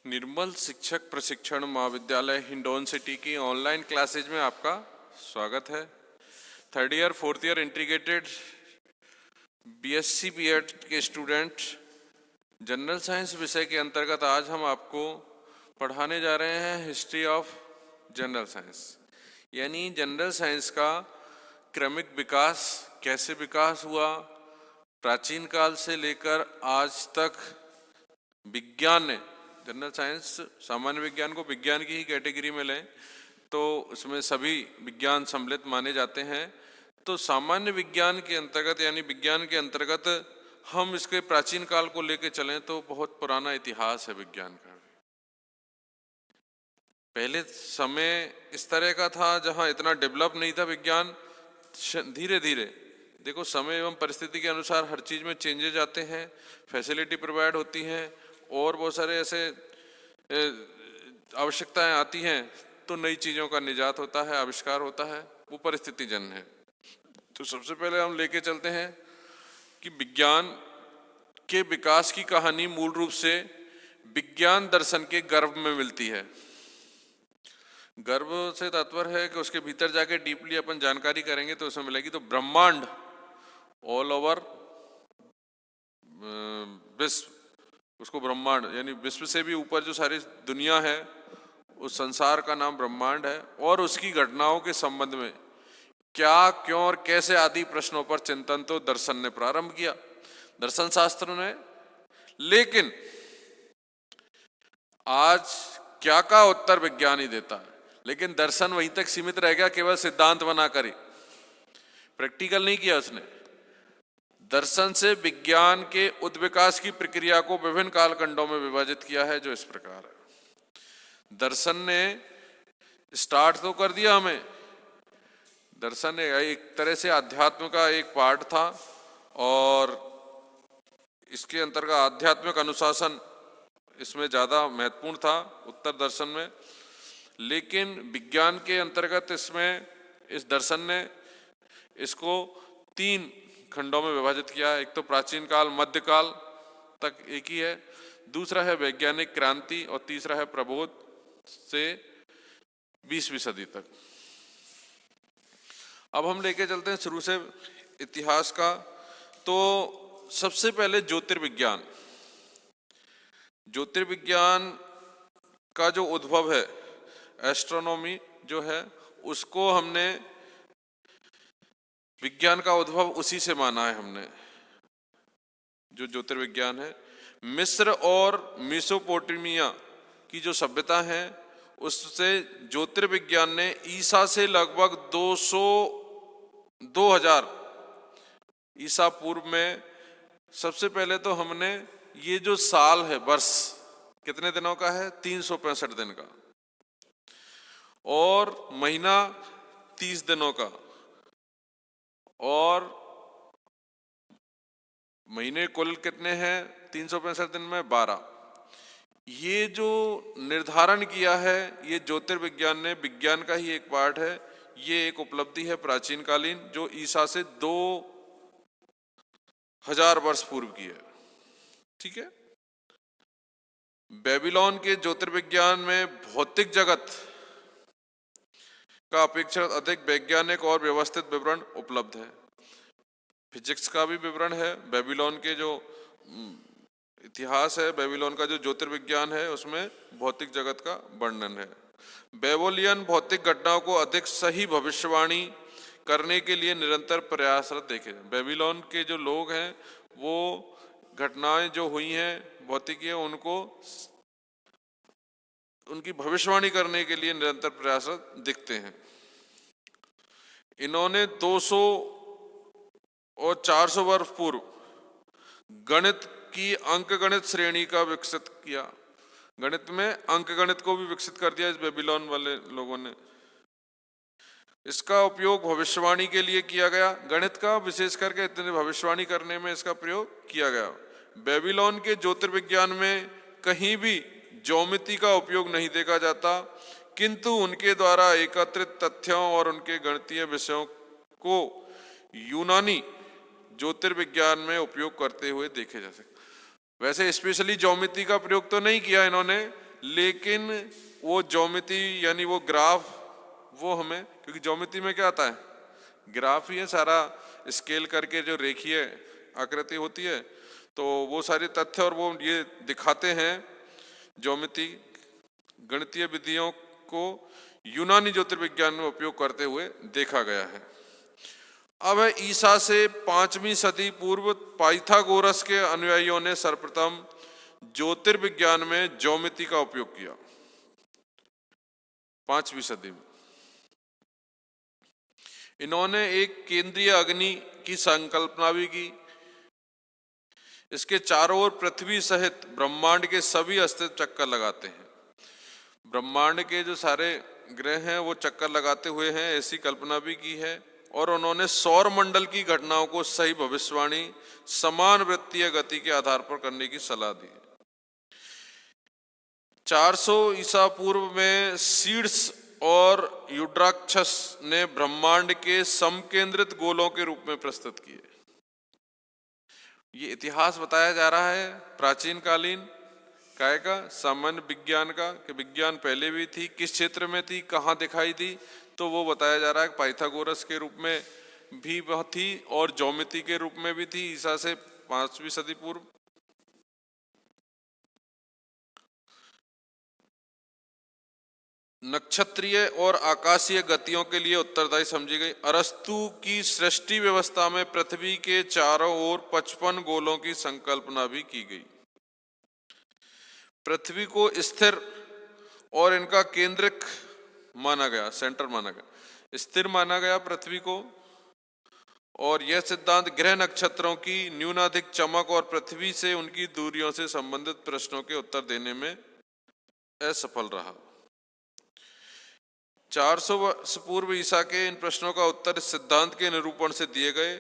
निर्मल शिक्षक प्रशिक्षण महाविद्यालय हिंडौन सिटी की ऑनलाइन क्लासेज में आपका स्वागत है। Third year fourth year integrated BSc BEd के स्टूडेंट जनरल साइंस विषय के अंतर्गत आज हम आपको पढ़ाने जा रहे हैं हिस्ट्री ऑफ जनरल साइंस, यानी जनरल साइंस का क्रमिक विकास, कैसे विकास हुआ, प्राचीन काल से लेकर आज तक विज्ञान ने, जनरल साइंस सामान्य विज्ञान को विज्ञान की ही कैटेगरी में लें तो उसमें सभी विज्ञान सम्मिलित माने जाते हैं। तो सामान्य विज्ञान के अंतर्गत यानी विज्ञान के अंतर्गत हम इसके प्राचीन काल को लेकर चलें तो बहुत पुराना इतिहास है विज्ञान का। पहले समय इस तरह का था जहां इतना डेवलप नहीं था विज्ञान। धीरे धीरे देखो, समय एवं परिस्थिति के अनुसार हर चीज में चेंजेज आते हैं, फैसिलिटी प्रोवाइड होती हैं और बहुत सारे ऐसे आवश्यकताएं आती हैं तो नई चीजों का निजात होता है, आविष्कार होता है, वो परिस्थिति जन्य है। तो सबसे पहले हम लेके चलते हैं कि विज्ञान के विकास की कहानी मूल रूप से विज्ञान दर्शन के गर्भ में मिलती है। गर्भ से तात्पर्य है कि उसके भीतर जाके डीपली अपन जानकारी करेंगे तो उसमें मिलेगी। तो ब्रह्मांड ऑल ओवर विश्व, उसको ब्रह्मांड यानी विश्व से भी ऊपर जो सारी दुनिया है उस संसार का नाम ब्रह्मांड है। और उसकी घटनाओं के संबंध में क्या, क्यों और कैसे आदि प्रश्नों पर चिंतन तो दर्शन ने प्रारंभ किया, दर्शन शास्त्र ने। लेकिन आज क्या का उत्तर विज्ञान ही देता है, लेकिन दर्शन वहीं तक सीमित रह गया, केवल सिद्धांत बनाकर ही, प्रैक्टिकल नहीं किया उसने। दर्शन से विज्ञान के उद्विकास की प्रक्रिया को विभिन्न कालखंडों में विभाजित किया है, जो इस प्रकार है। दर्शन ने स्टार्ट तो कर दिया हमें, दर्शन एक तरह से अध्यात्म का एक पार्ट था और इसके अंतर्गत आध्यात्मिक अनुशासन इसमें ज्यादा महत्वपूर्ण था उत्तर दर्शन में। लेकिन विज्ञान के अंतर्गत इसमें इस दर्शन ने इसको 3 खंडों में विभाजित किया है। एक तो प्राचीन काल, मध्यकाल तक एक ही है, दूसरा है वैज्ञानिक क्रांति और तीसरा है प्रबोध से 20वीं सदी तक। अब हम लेके चलते हैं शुरू से इतिहास का। तो सबसे पहले ज्योतिर्विज्ञान, ज्योतिर्विज्ञान का जो उद्भव है, एस्ट्रोनॉमी जो है, उसको हमने विज्ञान का उद्भव उसी से माना है हमने। जो ज्योतिर्विज्ञान है, मिस्र और मेसोपोटामिया की जो सभ्यता है उससे ज्योतिर्विज्ञान ने ईसा से लगभग 2000 ईसा पूर्व में, सबसे पहले तो हमने ये जो साल है, वर्ष कितने दिनों का है, 365 दिन का, और महीना 30 दिनों का, और महीने कुल कितने हैं 365 दिन में 12। ये जो निर्धारण किया है ये ज्योतिर्विज्ञान ने, विज्ञान का ही एक पार्ट है। ये एक उपलब्धि है प्राचीन कालीन जो ईसा से 2000 वर्ष पूर्व की है। ठीक है। बेबीलोन के ज्योतिर्विज्ञान में भौतिक जगत का अपेक्षाकृत अधिक वैज्ञानिक और व्यवस्थित विवरण उपलब्ध है। फिजिक्स का भी विवरण है। बेबीलोन के जो इतिहास है, बेबीलोन का जो ज्योतिर्विज्ञान है, उसमें भौतिक जगत का वर्णन है। बेबीलोनियन भौतिक घटनाओं को अधिक सही भविष्यवाणी करने के लिए निरंतर प्रयासरत देखे। बेबीलोन के जो लोग हैं वो घटनाएं जो हुई हैं भौतिकी, उनको उनकी भविष्यवाणी करने के लिए निरंतर प्रयासरत दिखते हैं। इन्होंने 200 और 400 वर्ष पूर्व गणित की अंकगणित श्रेणी का विकसित किया। गणित में अंकगणित को भी विकसित कर दिया इस बेबीलोन वाले लोगों ने। इसका उपयोग भविष्यवाणी के लिए किया गया। गणित का विशेष करके इतने भविष्यवाणी करने में इसका प्रयोग किया गया। बेबीलोन के ज्योतिर्विज्ञान में कहीं भी ज्योमिति का उपयोग नहीं देखा जाता, किंतु उनके द्वारा एकत्रित तथ्यों और उनके गणितीय विषयों को यूनानी ज्योतिर्विज्ञान में उपयोग करते हुए देखे जा सकते। वैसे स्पेशली ज्योमिति का प्रयोग तो नहीं किया इन्होंने, लेकिन वो ज्योमिति यानी वो ग्राफ, वो हमें, क्योंकि ज्योमिति में क्या आता है, ग्राफ ही है सारा, स्केल करके जो रेखीय आकृति होती है, तो वो सारे तथ्य और वो ये दिखाते हैं। ज्योमिति गणितीय विधियों को यूनानी ज्योतिर्विज्ञान में उपयोग करते हुए देखा गया है। अब है ईसा से 5वीं सदी पूर्व पाइथागोरस के अनुयायियों ने सर्वप्रथम ज्योतिर्विज्ञान में ज्योमिति का उपयोग किया। 5वीं सदी में इन्होंने एक केंद्रीय अग्नि की संकल्पना भी की। इसके चारों ओर पृथ्वी सहित ब्रह्मांड के सभी अस्तित्व चक्कर लगाते हैं। ब्रह्मांड के जो सारे ग्रह हैं वो चक्कर लगाते हुए हैं, ऐसी कल्पना भी की है। और उन्होंने सौर मंडल की घटनाओं को सही भविष्यवाणी समान वृत्तीय गति के आधार पर करने की सलाह दी है। 400 ईसा पूर्व में सीड्स और यूड्राक्षस ने ब्रह्मांड के समकेंद्रित गोलों के रूप में प्रस्तुत किए। ये इतिहास बताया जा रहा है प्राचीन कालीन काय का, सामान्य विज्ञान का, कि विज्ञान पहले भी थी, किस क्षेत्र में थी, कहाँ दिखाई दी, तो वो बताया जा रहा है। पाइथागोरस के रूप में भी वह थी और ज्योमिति के रूप में भी थी ईसा से 5वीं सदी पूर्व। नक्षत्रीय और आकाशीय गतियों के लिए उत्तरदायी समझी गई। अरस्तु की सृष्टि व्यवस्था में पृथ्वी के चारों ओर 55 गोलों की संकल्पना भी की गई। पृथ्वी को स्थिर और इनका केंद्रक माना गया, सेंटर माना गया, स्थिर माना गया पृथ्वी को। और यह सिद्धांत ग्रह नक्षत्रों की न्यूनाधिक चमक और पृथ्वी से उनकी दूरियों से संबंधित प्रश्नों के उत्तर देने में असफल रहा। 400 वर्ष पूर्व ईसा के इन प्रश्नों का उत्तर इस सिद्धांत के निरूपण से दिए गए।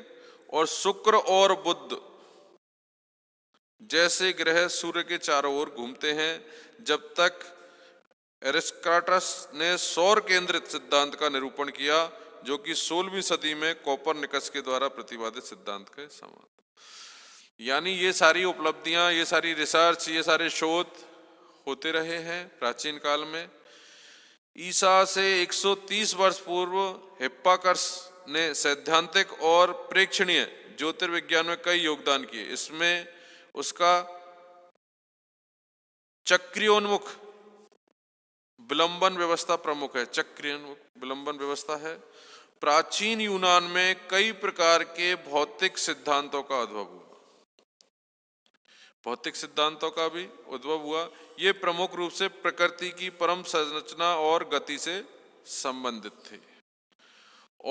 और शुक्र और बुध जैसे ग्रह सूर्य के चारों ओर घूमते हैं। जब तक एरिस्टाटस ने सौर केंद्रित सिद्धांत का निरूपण किया, जो कि 16वीं सदी में कोपरनिकस के द्वारा प्रतिपादित सिद्धांत के समान। यानी ये सारी उपलब्धियां, ये सारी रिसर्च, ये सारे शोध होते रहे हैं प्राचीन काल में। ईसा से 130 वर्ष पूर्व हिप्पार्कस ने सैद्धांतिक और प्रेक्षणीय ज्योतिर्विज्ञान में कई योगदान किए। इसमें उसका चक्रियोन्मुख विलंबन व्यवस्था प्रमुख है। चक्रियोन्मुख विलंबन व्यवस्था है। प्राचीन यूनान में कई प्रकार के भौतिक सिद्धांतों का उद्भव हुआ। भौतिक सिद्धांतों का भी उद्भव हुआ। ये प्रमुख रूप से प्रकृति की परम संरचना और गति से संबंधित थे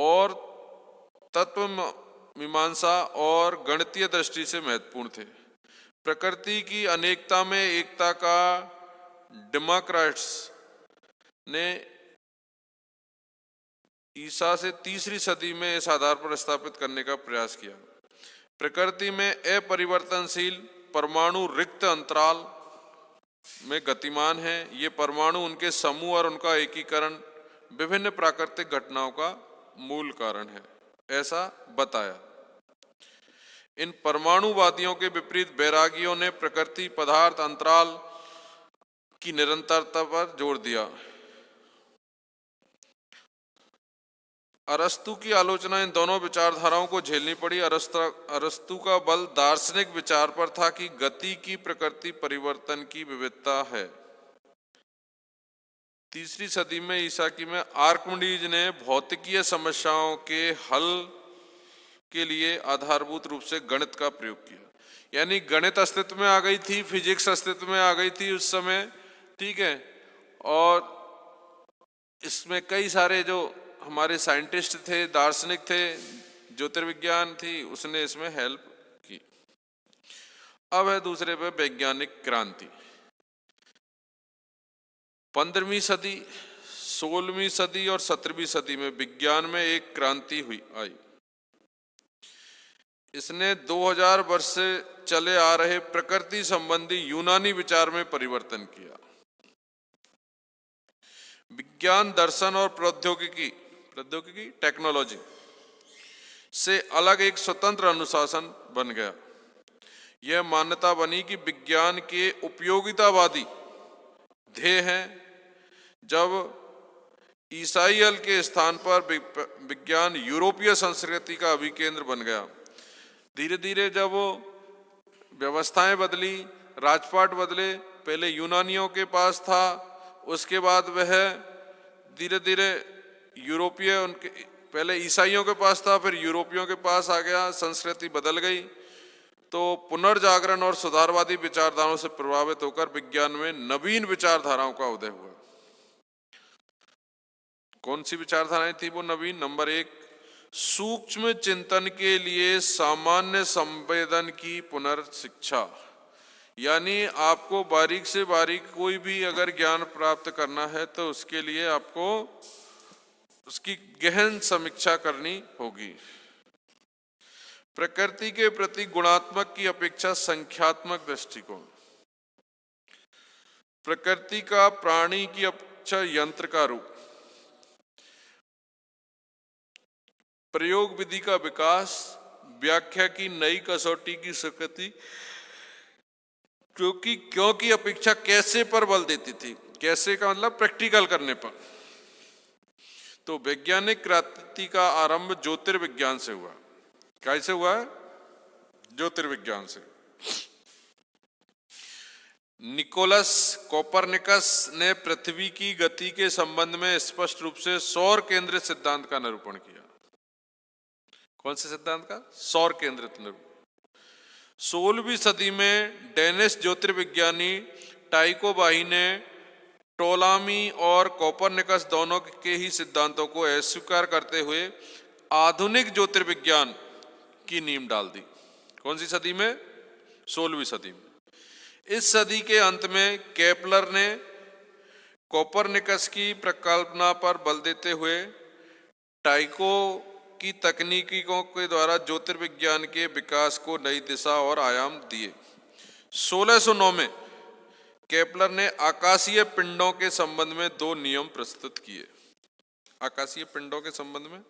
और तत्व मीमांसा और गणितीय दृष्टि से महत्वपूर्ण थे। प्रकृति की अनेकता में एकता का डेमोक्रिटस ने ईसा से 3री सदी में इस आधार पर स्थापित करने का प्रयास किया। प्रकृति में अपरिवर्तनशील परमाणु रिक्त अंतराल में गतिमान है। ये परमाणु, उनके समूह और उनका एकीकरण विभिन्न प्राकृतिक घटनाओं का मूल कारण है, ऐसा बताया। इन परमाणुवादियों के विपरीत वैरागियों ने प्रकृति, पदार्थ, अंतराल की निरंतरता पर जोर दिया। अरस्तु की आलोचना इन दोनों विचारधाराओं को झेलनी पड़ी। अरस्तु का बल दार्शनिक विचार पर था कि गति की प्रकृति परिवर्तन की विविधता है। 3री सदी में ईसा की में आर्किमिडीज ने भौतिकीय समस्याओं के हल के लिए आधारभूत रूप से गणित का प्रयोग किया। यानी गणित अस्तित्व में आ गई थी, फिजिक्स अस्तित्व में आ गई थी उस समय, ठीक है। और इसमें कई सारे जो हमारे साइंटिस्ट थे, दार्शनिक थे, ज्योतिर्विज्ञान थी, उसने इसमें हेल्प की। अब है दूसरे पे वैज्ञानिक क्रांति। 15वीं सदी, 16वीं सदी और 17वीं सदी में विज्ञान में एक क्रांति आई। इसने 2000 वर्ष से चले आ रहे प्रकृति संबंधी यूनानी विचार में परिवर्तन किया। विज्ञान, दर्शन और प्रौद्योगिकी टेक्नोलॉजी से अलग एक स्वतंत्र अनुशासन बन गया। यह मान्यता बनी कि विज्ञान के उपयोगितावादी ध्येय हैं। जब ईसाई के स्थान पर विज्ञान यूरोपीय संस्कृति का अभिकेंद्र बन गया, धीरे धीरे जब वो व्यवस्थाएं बदली, राजपाट बदले, पहले यूनानियों के पास था, उसके बाद वह धीरे धीरे यूरोपीय, उनके पहले ईसाइयों के पास था, फिर यूरोपियों के पास आ गया, संस्कृति बदल गई। तो पुनर्जागरण और सुधारवादी विचारधाराओं से प्रभावित होकर विज्ञान में नवीन विचारधाराओं का उदय हुआ। कौन सी विचारधाराएं थी वो नवीन? नंबर 1, सूक्ष्म चिंतन के लिए सामान्य संवेदन की पुनर्शिक्षा, यानी आपको बारीक से बारीक कोई भी अगर ज्ञान प्राप्त करना है तो उसके लिए आपको उसकी गहन समीक्षा करनी होगी। प्रकृति के प्रति गुणात्मक की अपेक्षा संख्यात्मक दृष्टिकोण, प्रकृति का प्राणी की अपेक्षा यंत्र का रूप, प्रयोग विधि का विकास, व्याख्या की नई कसौटी की स्वीकृति, क्योंकि अपेक्षा कैसे पर बल देती थी। कैसे का मतलब प्रैक्टिकल करने पर। तो वैज्ञानिक क्रांति का आरंभ ज्योतिर्विज्ञान से हुआ। कैसे हुआ है? ज्योतिर्विज्ञान से। निकोलस कोपरनिकस ने पृथ्वी की गति के संबंध में स्पष्ट रूप से सौर केंद्रित सिद्धांत का निरूपण किया। कौन से सिद्धांत का? सौर केंद्रित निरूपण। 16वीं सदी में डेनिश ज्योतिर्विज्ञानी टाइको बाही ने टोलामी और कोपरनिकस दोनों के ही सिद्धांतों को अस्वीकार करते हुए आधुनिक ज्योतिर्विज्ञान की नींव डाल दी। कौन सी सदी में? 16वीं सदी में। इस सदी के अंत में केपलर ने कोपरनिकस की प्रकल्पना पर बल देते हुए टाइको की तकनीकों के द्वारा ज्योतिर्विज्ञान के विकास को नई दिशा और आयाम दिए। 1609 में केपलर ने आकाशीय पिंडों के संबंध में 2 नियम प्रस्तुत किए, आकाशीय पिंडों के संबंध में।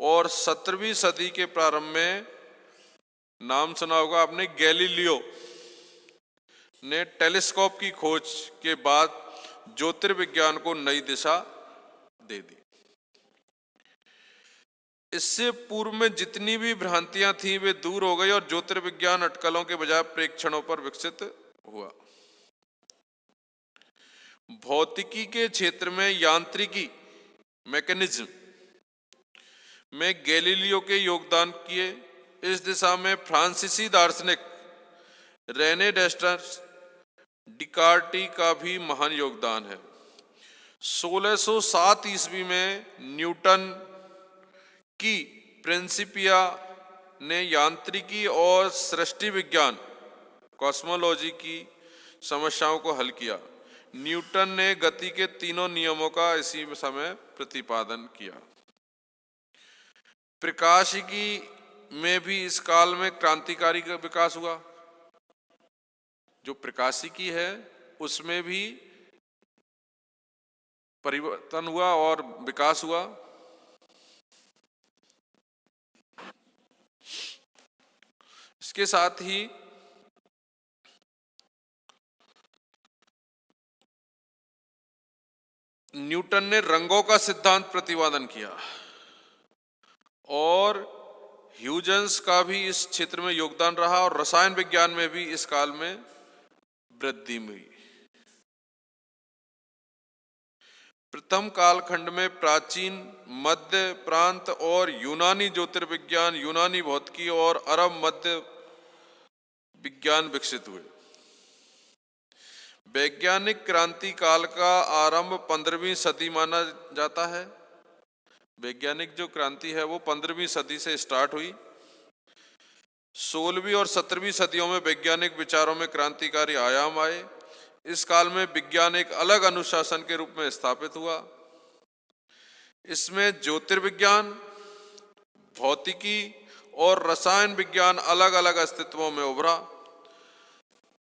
और 17वीं सदी के प्रारंभ में, नाम सुना होगा आपने, गैलीलियो ने टेलीस्कोप की खोज के बाद ज्योतिर्विज्ञान को नई दिशा दे दी। इससे पूर्व में जितनी भी भ्रांतियां थीं वे दूर हो गई और ज्योतिर्विज्ञान अटकलों के बजाय प्रेक्षणों पर विकसित हुआ। भौतिकी के क्षेत्र में यांत्रिकी, मैकेनिज्म में गैलीलियो के योगदान किए। इस दिशा में फ्रांसीसी दार्शनिक रेने डेस्टार्ट, डिकार्टी का भी महान योगदान है। 1607 ईस्वी में न्यूटन की प्रिंसिपिया ने यांत्रिकी और सृष्टि विज्ञान, कॉस्मोलॉजी की समस्याओं को हल किया। न्यूटन ने गति के 3 नियमों का इसी समय प्रतिपादन किया। प्रकाशिकी में भी इस काल में क्रांतिकारी का विकास हुआ। जो प्रकाशिकी है उसमें भी परिवर्तन हुआ और विकास हुआ। इसके साथ ही न्यूटन ने रंगों का सिद्धांत प्रतिपादन किया और ह्यूजेंस का भी इस क्षेत्र में योगदान रहा और रसायन विज्ञान में भी इस काल में वृद्धि हुई। प्रथम कालखंड में प्राचीन, मध्य प्रांत और यूनानी ज्योतिर्विज्ञान, यूनानी भौतिकी और अरब मध्य विज्ञान विकसित हुए। वैज्ञानिक क्रांति काल का आरंभ 15वीं सदी माना जाता है। वैज्ञानिक जो क्रांति है वो 15वीं सदी से स्टार्ट हुई। 16वीं और 17वीं सदियों में वैज्ञानिक विचारों में क्रांतिकारी आयाम आए। इस काल में विज्ञान एक अलग अनुशासन के रूप में स्थापित हुआ। इसमें ज्योतिर्विज्ञान, भौतिकी और रसायन विज्ञान अलग अलग अस्तित्वों में उभरा।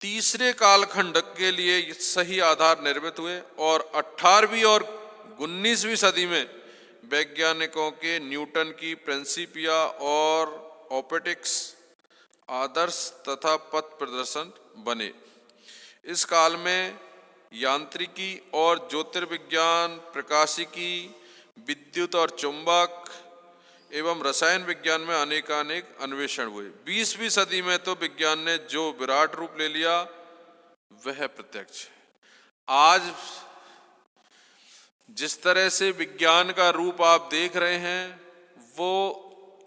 तीसरे कालखंड के लिए सही आधार निर्मित हुए और 18वीं और 19वीं सदी में वैज्ञानिकों के न्यूटन की प्रिंसिपिया और ऑप्टिक्स आदर्श तथा पथ प्रदर्शन बने। इस काल में यांत्रिकी और ज्योतिर्विज्ञान, प्रकाशिकी, विद्युत और चुंबक एवं रसायन विज्ञान में अनेकानेक अन्वेषण हुए। 20वीं सदी में तो विज्ञान ने जो विराट रूप ले लिया वह प्रत्यक्ष है। आज जिस तरह से विज्ञान का रूप आप देख रहे हैं वो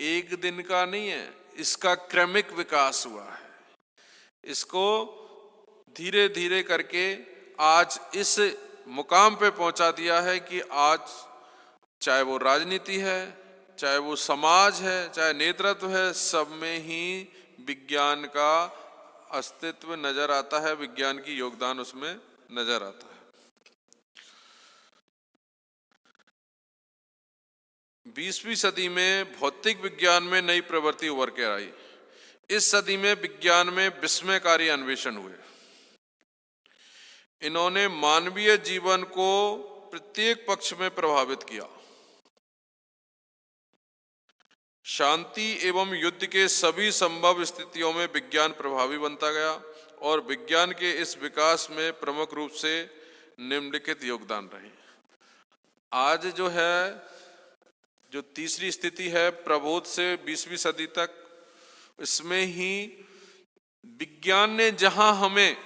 एक दिन का नहीं है, इसका क्रमिक विकास हुआ है। इसको धीरे धीरे करके आज इस मुकाम पे पहुंचा दिया है कि आज चाहे वो राजनीति है, चाहे वो समाज है, चाहे नेतृत्व है, सब में ही विज्ञान का अस्तित्व नजर आता है, विज्ञान की योगदान उसमें नजर आता है। 20वीं सदी में भौतिक विज्ञान में नई प्रवृत्ति उभर के आई। इस सदी में विज्ञान में विस्मयकारी अन्वेषण हुए। इन्होंने मानवीय जीवन को प्रत्येक पक्ष में प्रभावित किया। शांति एवं युद्ध के सभी संभव स्थितियों में विज्ञान प्रभावी बनता गया और विज्ञान के इस विकास में प्रमुख रूप से निम्नलिखित योगदान रहे। आज जो है, जो तीसरी स्थिति है प्रबोध से 20वीं सदी तक, इसमें ही विज्ञान ने जहां हमें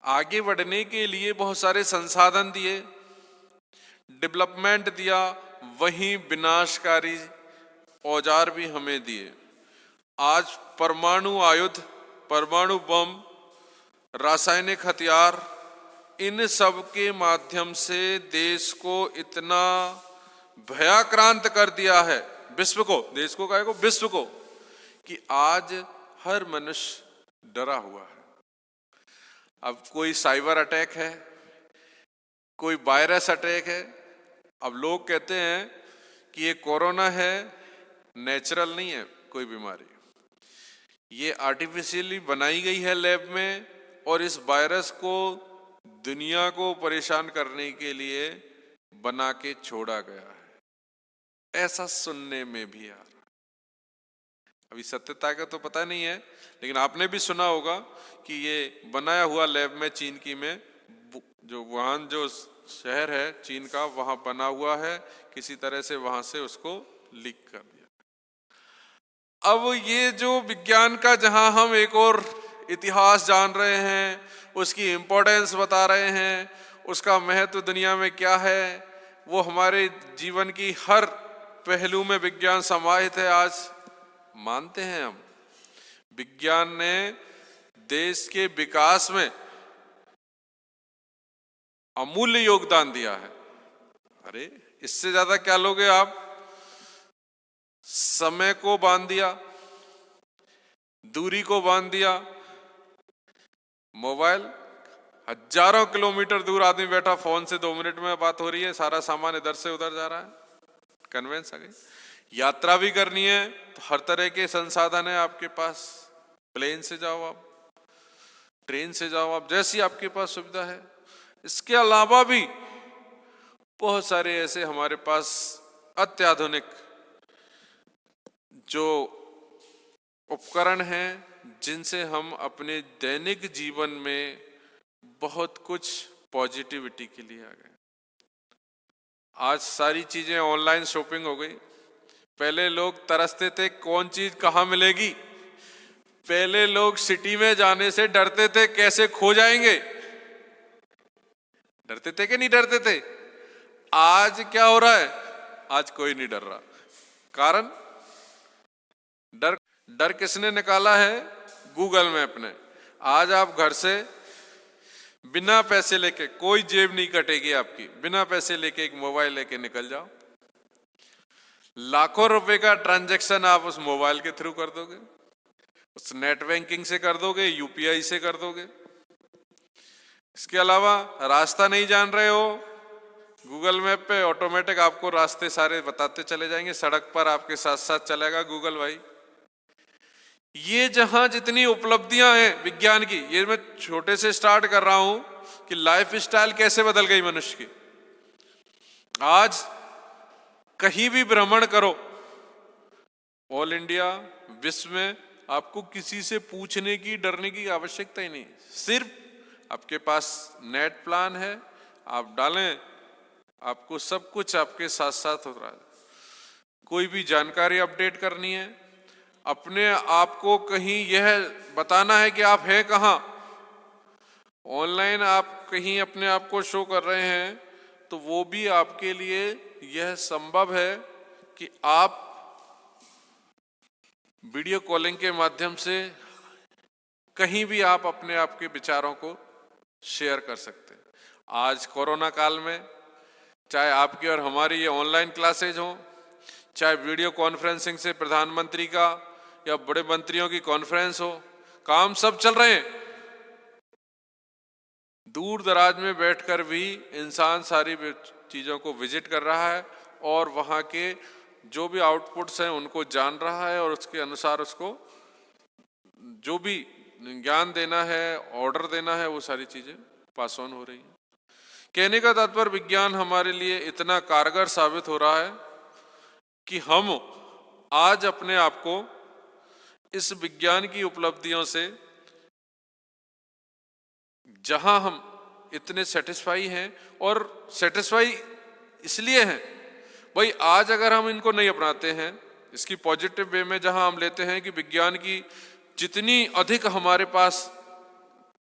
आगे बढ़ने के लिए बहुत सारे संसाधन दिए, डेवलपमेंट दिया, वहीं विनाशकारी औजार भी हमें दिए। आज परमाणु आयुध, परमाणु बम, रासायनिक हथियार, इन सब के माध्यम से देश को इतना भयाक्रांत कर दिया है, विश्व को, देश को कहेगा विश्व को, कि आज हर मनुष्य डरा हुआ है। अब कोई साइबर अटैक है, कोई वायरस अटैक है। अब लोग कहते हैं कि ये कोरोना है, नेचुरल नहीं है कोई बीमारी, ये आर्टिफिशियली बनाई गई है लैब में, और इस वायरस को दुनिया को परेशान करने के लिए बना के छोड़ा गया है। ऐसा सुनने में भी आ रहा। अभी सत्यता का तो पता नहीं है, लेकिन आपने भी सुना होगा कि ये बनाया हुआ लैब में चीन की में, जो वुहान जो शहर है चीन का, वहां बना हुआ है, किसी तरह से वहां से उसको लीक कर दिया। अब ये जो विज्ञान का जहां हम एक और इतिहास जान रहे हैं, उसकी इंपॉर्टेंस बता रहे हैं, उसका महत्व दुनिया में क्या है, वो हमारे जीवन की हर पहलू में विज्ञान समाहित है। आज मानते हैं हम, विज्ञान ने देश के विकास में अमूल्य योगदान दिया है। अरे इससे ज्यादा क्या लोगे आप? समय को बांध दिया, दूरी को बांध दिया। मोबाइल, हजारों किलोमीटर दूर आदमी बैठा, फोन से 2 मिनट में बात हो रही है, सारा सामान इधर से उधर जा रहा है, कन्वेंस आ गई। यात्रा भी करनी है तो हर तरह के संसाधन है आपके पास, प्लेन से जाओ आप, ट्रेन से जाओ आप, जैसी आपके पास सुविधा है। इसके अलावा भी बहुत सारे ऐसे हमारे पास अत्याधुनिक जो उपकरण हैं जिनसे हम अपने दैनिक जीवन में बहुत कुछ पॉजिटिविटी के लिए आ गए। आज सारी चीजें ऑनलाइन शॉपिंग हो गई। पहले लोग तरसते थे कौन चीज कहाँ मिलेगी, पहले लोग सिटी में जाने से डरते थे कैसे खो जाएंगे, डरते थे कि नहीं डरते थे? आज क्या हो रहा है? आज कोई नहीं डर रहा। कारण डर किसने निकाला है? गूगल मैप ने। आज आप घर से बिना पैसे लेके, कोई जेब नहीं कटेगी आपकी, बिना पैसे लेके एक मोबाइल लेके निकल जाओ, लाखों रुपए का ट्रांजैक्शन आप उस मोबाइल के थ्रू कर दोगे, उस नेट बैंकिंग से कर दोगे, यूपीआई से कर दोगे। इसके अलावा रास्ता नहीं जान रहे हो, गूगल मैप पे ऑटोमेटिक आपको रास्ते सारे बताते चले जाएंगे, सड़क पर आपके साथ साथ चलेगा गूगल भाई। ये जहां जितनी उपलब्धियां हैं विज्ञान की, ये मैं छोटे से स्टार्ट कर रहा हूं कि लाइफ स्टाइल कैसे बदल गई मनुष्य की। आज कहीं भी भ्रमण करो, ऑल इंडिया, विश्व में, आपको किसी से पूछने की, डरने की आवश्यकता ही नहीं। सिर्फ आपके पास नेट प्लान है, आप डालें, आपको सब कुछ आपके साथ साथ हो रहा है। कोई भी जानकारी अपडेट करनी है, अपने आप को कहीं यह बताना है कि आप हैं कहाँ, ऑनलाइन आप कहीं अपने आप को शो कर रहे हैं, तो वो भी आपके लिए यह संभव है कि आप वीडियो कॉलिंग के माध्यम से कहीं भी आप अपने आप के विचारों को शेयर कर सकते हैं। आज कोरोना काल में चाहे आपकी और हमारी ये ऑनलाइन क्लासेज हो, चाहे वीडियो कॉन्फ्रेंसिंग से प्रधानमंत्री का या बड़े मंत्रियों की कॉन्फ्रेंस हो, काम सब चल रहे हैं। दूर दराज में बैठकर भी इंसान सारी चीजों को विजिट कर रहा है और वहां के जो भी आउटपुट्स हैं उनको जान रहा है और उसके अनुसार उसको जो भी ज्ञान देना है, ऑर्डर देना है, वो सारी चीजें पास ऑन हो रही हैं। कहने का तात्पर्य विज्ञान हमारे लिए इतना कारगर साबित हो रहा है कि हम आज अपने आप को इस विज्ञान की उपलब्धियों से, जहां हम इतने सेटिस्फाई हैं, और सेटिस्फाई इसलिए हैं भाई आज अगर हम इनको नहीं अपनाते हैं, इसकी पॉजिटिव वे में जहां हम लेते हैं कि विज्ञान की जितनी अधिक हमारे पास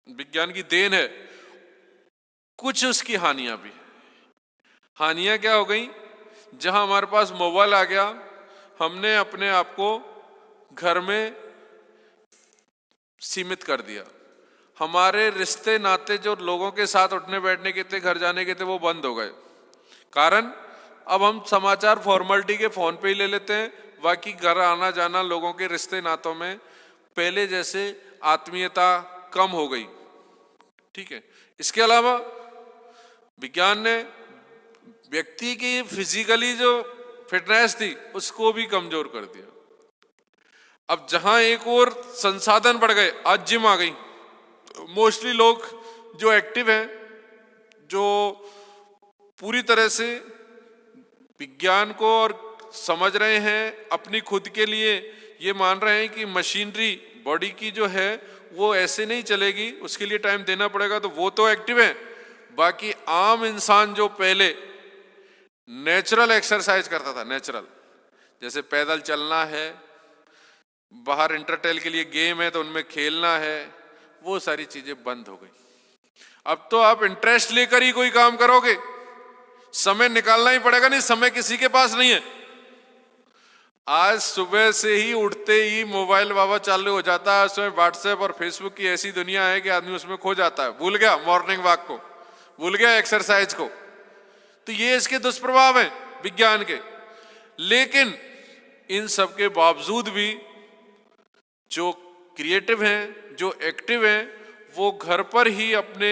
विज्ञान की देन है, कुछ उसकी हानियां भी है। हानियां क्या हो गई? जहां हमारे पास मोबाइल आ गया, हमने अपने आप को घर में सीमित कर दिया। हमारे रिश्ते नाते जो लोगों के साथ उठने बैठने के थे, घर जाने के थे, वो बंद हो गए। कारण अब हम समाचार फॉर्मेलिटी के फोन पे ही ले लेते हैं, बाकी घर आना जाना, लोगों के रिश्ते नातों में पहले जैसे आत्मीयता कम हो गई। ठीक है। इसके अलावा विज्ञान ने व्यक्ति की फिजिकली जो फिटनेस थी उसको भी कमजोर कर दिया। अब जहां एक और संसाधन बढ़ गए, आज जिम आ गई, मोस्टली लोग जो एक्टिव हैं, जो पूरी तरह से विज्ञान को और समझ रहे हैं, अपनी खुद के लिए ये मान रहे हैं कि मशीनरी बॉडी की जो है वो ऐसे नहीं चलेगी, उसके लिए टाइम देना पड़ेगा, तो वो तो एक्टिव है। बाकी आम इंसान जो पहले नेचुरल एक्सरसाइज करता था, नेचुरल, जैसे पैदल चलना है, बाहर इंटरटेल के लिए गेम है तो उनमें खेलना है, वो सारी चीजें बंद हो गई। अब तो आप इंटरेस्ट लेकर ही कोई काम करोगे, समय निकालना ही पड़ेगा, नहीं समय किसी के पास नहीं है। आज सुबह से ही उठते ही मोबाइल बाबा चालू हो जाता है, उसमें व्हाट्सएप और फेसबुक की ऐसी दुनिया है कि आदमी उसमें खो जाता है, भूल गया मॉर्निंग वॉक को, भूल गया एक्सरसाइज को। तो ये इसके दुष्प्रभाव हैं विज्ञान के। लेकिन इन सब के बावजूद भी जो क्रिएटिव हैं, जो एक्टिव हैं, वो घर पर ही अपने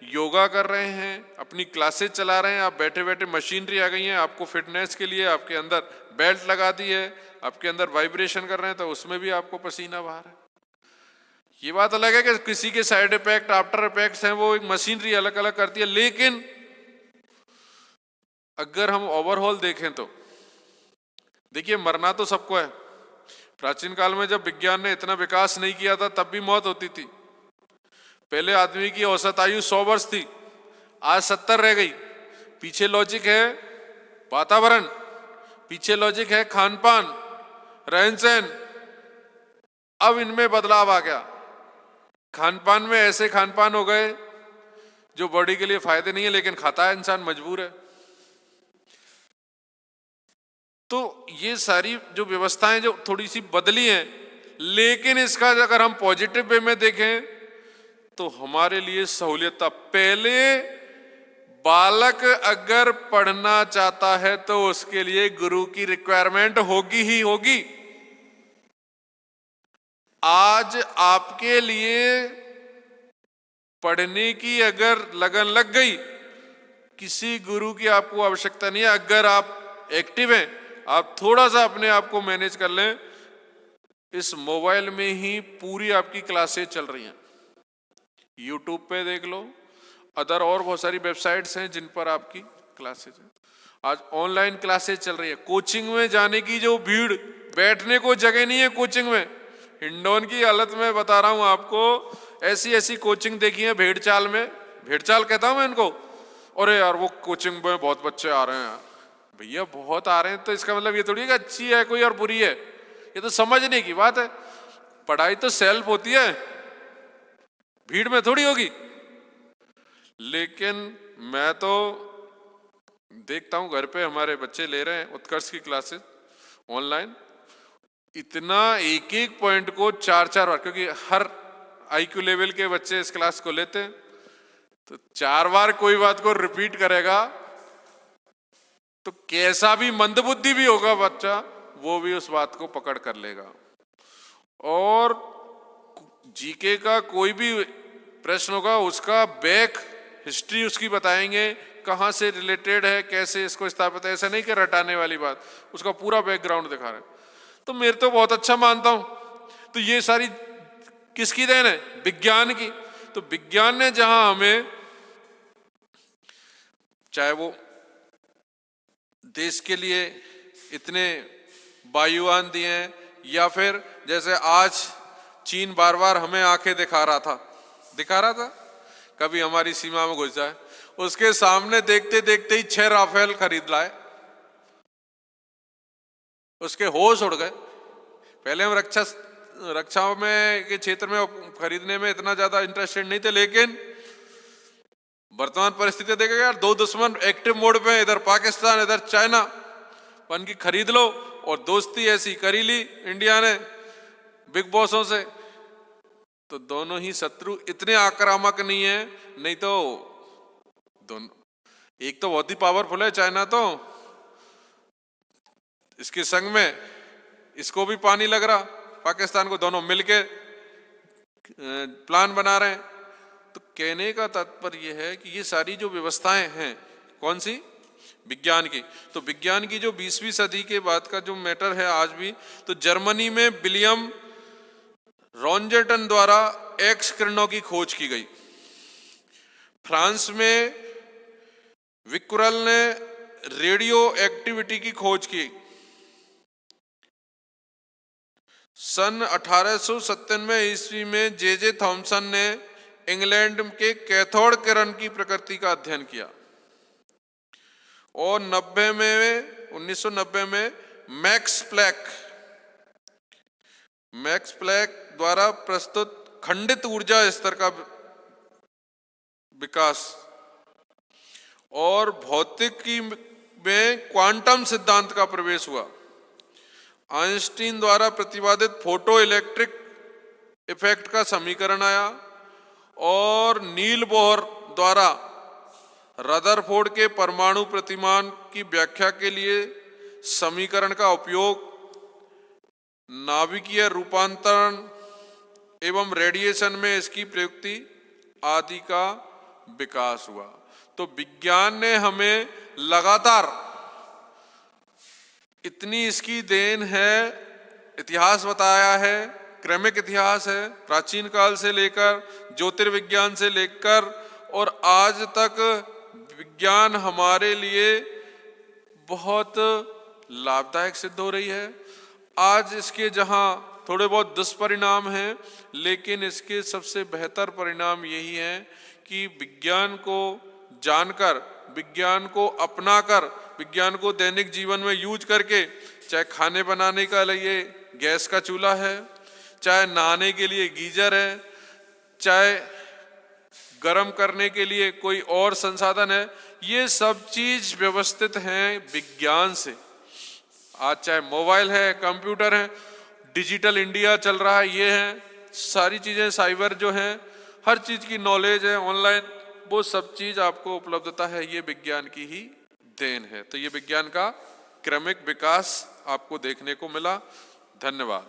योगा कर रहे हैं, अपनी क्लासेस चला रहे हैं। आप बैठे बैठे मशीनरी आ गई है आपको फिटनेस के लिए, आपके अंदर बेल्ट लगा दी है, आपके अंदर वाइब्रेशन कर रहे हैं, तो उसमें भी आपको पसीना बाहर है। ये बात अलग है कि किसी के साइड इफेक्ट, आफ्टर इफेक्ट्स हैं, वो एक मशीनरी अलग अलग करती है। लेकिन अगर हम ओवरऑल देखें तो देखिए, मरना तो सबको है। प्राचीन काल में जब विज्ञान ने इतना विकास नहीं किया था, तब भी मौत होती थी। पहले आदमी की औसत आयु 100 वर्ष थी, आज 70 रह गई। पीछे लॉजिक है वातावरण, पीछे लॉजिक है खान पान, रहन सहन। अब इनमें बदलाव आ गया। खान पान में ऐसे खान पान हो गए जो बॉडी के लिए फायदे नहीं है, लेकिन खाता है इंसान, मजबूर है। तो ये सारी जो व्यवस्थाएं जो थोड़ी सी बदली हैं, लेकिन इसका अगर हम पॉजिटिव वे में देखें तो हमारे लिए सहूलियत था। पहले बालक अगर पढ़ना चाहता है तो उसके लिए गुरु की रिक्वायरमेंट होगी ही होगी। आज आपके लिए पढ़ने की अगर लगन लग गई, किसी गुरु की आपको आवश्यकता नहीं है। अगर आप एक्टिव हैं, आप थोड़ा सा अपने आप को मैनेज कर लें, इस मोबाइल में ही पूरी आपकी क्लासेस चल रही हैं। यूट्यूब पे देख लो, अदर और बहुत सारी वेबसाइट्स हैं जिन पर आपकी क्लासेस हैं। आज ऑनलाइन क्लासेस चल रही है। कोचिंग में जाने की जो भीड़, बैठने को जगह नहीं है कोचिंग में। हिंडौन की हालत में बता रहा हूं आपको, ऐसी ऐसी कोचिंग देखी है भेड़चाल में, भेड़चाल कहता हूं मैं इनको, अरे यार वो कोचिंग में बहुत बच्चे आ रहे हैं। भैया बहुत आ रहे हैं तो इसका मतलब ये थोड़ी कि अच्छी है कोई और बुरी है, ये तो समझने की बात है। पढ़ाई तो सेल्फ होती है, भीड़ में थोड़ी होगी। लेकिन मैं तो देखता हूं घर पे हमारे बच्चे ले रहे हैं उत्कर्ष की क्लासेस ऑनलाइन, इतना एक एक पॉइंट को 4-4 बार, क्योंकि हर आईक्यू लेवल के बच्चे इस क्लास को लेते हैं, तो 4 बार कोई बात को रिपीट करेगा तो कैसा भी मंदबुद्धि भी होगा बच्चा, वो भी उस बात को पकड़ कर लेगा। और जीके का कोई भी प्रश्न होगा उसका बैक हिस्ट्री उसकी बताएंगे, कहां से रिलेटेड है, कैसे इसको स्थापित है, ऐसा नहीं कि रटाने वाली बात, उसका पूरा बैकग्राउंड दिखा रहे हैं। तो मेरे तो बहुत अच्छा मानता हूं। तो ये सारी किसकी देन है? विज्ञान की। तो विज्ञान ने जहां हमें, चाहे वो देश के लिए इतने वायुयान दिए हैं, या फिर जैसे आज चीन बार बार हमें आंखें दिखा रहा था कभी हमारी सीमा में घुस जाए, उसके सामने देखते देखते ही 6 राफेल खरीद लाए, उसके होश उड़ गए। पहले हम रक्षा में के क्षेत्र में खरीदने में इतना ज्यादा इंटरेस्टेड नहीं थे, लेकिन वर्तमान परिस्थिति देखेगा यार, 2 दुश्मन एक्टिव मोड पे, इधर पाकिस्तान इधर चाइना, वन की खरीद लो। और दोस्ती ऐसी करी ली इंडिया ने बिग बॉसों से, तो दोनों ही शत्रु इतने आक्रामक नहीं है। नहीं तो दोनों, एक तो बहुत ही पावरफुल है चाइना, तो इसके संग में इसको भी पानी लग रहा पाकिस्तान को, दोनों मिलके प्लान बना रहे हैं। तो कहने का तात्पर्य यह है कि ये सारी जो व्यवस्थाएं हैं, कौन सी? विज्ञान की। तो विज्ञान की जो 20वीं सदी के बाद का जो मैटर है आज भी, तो जर्मनी में विलियम रॉन्जेटन द्वारा एक्स किरणों की खोज की गई। फ्रांस में विक्युरल ने रेडियो एक्टिविटी की खोज की। सन 1897 ईस्वी में जे थॉमसन ने इंग्लैंड के कैथोड किरण की प्रकृति का अध्ययन किया। और 1990 में मैक्स प्लैंक द्वारा प्रस्तुत खंडित ऊर्जा स्तर का विकास, और भौतिकी में क्वांटम सिद्धांत का प्रवेश हुआ। आइंस्टीन द्वारा प्रतिपादित फोटो इलेक्ट्रिक इफेक्ट का समीकरण आया, और नील बोहर द्वारा रदरफोर्ड के परमाणु प्रतिमान की व्याख्या के लिए समीकरण का उपयोग, नाभिकीय रूपांतरण एवं रेडिएशन में इसकी प्रयुक्ति आदि का विकास हुआ। तो विज्ञान ने हमें लगातार इतनी इसकी देन है, इतिहास बताया है, क्रमिक इतिहास है, प्राचीन काल से लेकर ज्योतिर्विज्ञान से लेकर, और आज तक विज्ञान हमारे लिए बहुत लाभदायक सिद्ध हो रही है। आज इसके जहां थोड़े बहुत दुष्परिणाम हैं, लेकिन इसके सबसे बेहतर परिणाम यही है कि विज्ञान को जानकर, विज्ञान को अपनाकर, विज्ञान को दैनिक जीवन में यूज करके, चाहे खाने बनाने का लिए गैस का चूल्हा है, चाहे नहाने के लिए गीजर है, चाहे गर्म करने के लिए कोई और संसाधन है, ये सब चीज व्यवस्थित हैं विज्ञान से। आज चाहे मोबाइल है, कंप्यूटर है, डिजिटल इंडिया चल रहा है, ये है सारी चीजें, साइबर जो है, हर चीज की नॉलेज है ऑनलाइन, वो सब चीज आपको उपलब्धता है, ये विज्ञान की ही देन है। तो ये विज्ञान का क्रमिक विकास आपको देखने को मिला। धन्यवाद।